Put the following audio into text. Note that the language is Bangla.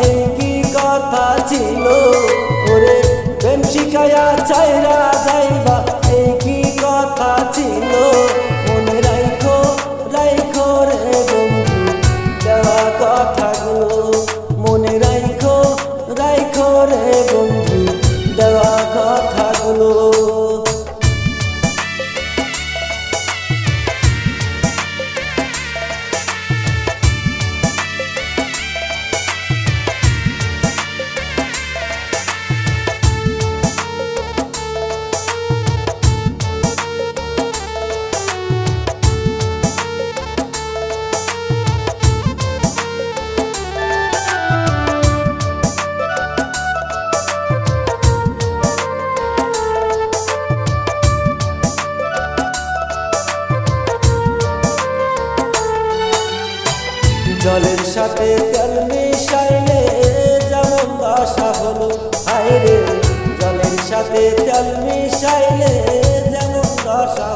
এই কি কথা ছিল ওরে প্রেম শিখায়া চাইরা যাইবা এই কি কথা ছিল মনে রাইখো রাইখো রে বন্ধু দেওয়া কথাগুলো মনে রাইখো রাইখো রে বন্ধু দেওয়া কথাগুলো জলের সাথে তেল মিশাইলে যেমন দশা হলো হায় রে জলের সাথে তেল মিশাইলে যেমন দশা